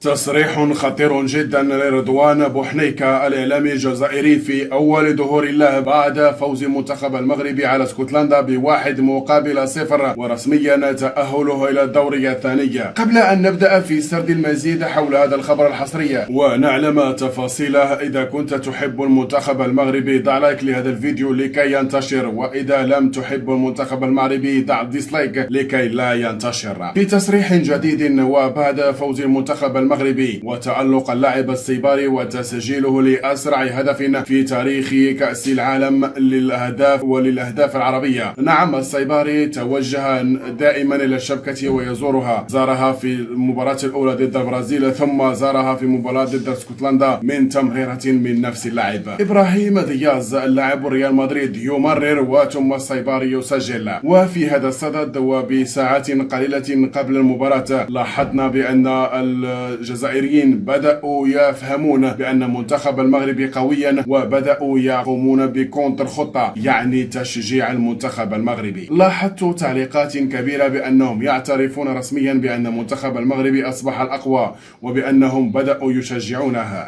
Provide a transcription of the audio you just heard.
تصريح خطير جدا لرضوان بوحنيكة الإعلامي الجزائري في أول ظهور له بعد فوز المنتخب المغربي على اسكتلندا ب1-0 ورسميا تأهله إلى الدوري الثاني. قبل أن نبدأ في سرد المزيد حول هذا الخبر الحصري ونعلم تفاصيله، إذا كنت تحب المنتخب المغربي ضع لايك لهذا الفيديو لكي ينتشر، وإذا لم تحب المنتخب المغربي ضع ديسلايك لكي لا ينتشر. في تصريح جديد وبعد فوز المنتخب المغربي وتألق اللاعب السيباري وتسجيله لأسرع هدف في تاريخ كأس العالم للأهداف العربية، نعم السيباري توجه دائما إلى الشبكة ويزورها، زارها في المباراة الأولى ضد البرازيل ثم زارها في مباراة ضد اسكتلندا من تمريرة من نفس اللاعب. إبراهيم دياز اللاعب ريال مدريد يمرر وثم السيباري يسجل. وفي هذا الصدد وبساعات قليلة قبل المباراة لاحظنا بأن الجزائريين بدأوا يفهمون بأن المنتخب المغربي قويا وبدأوا يقومون بكونتر خطة، يعني تشجيع المنتخب المغربي. لاحظت تعليقات كبيرة بأنهم يعترفون رسميا بأن المنتخب المغربي أصبح الأقوى وبأنهم بدأوا يشجعونه.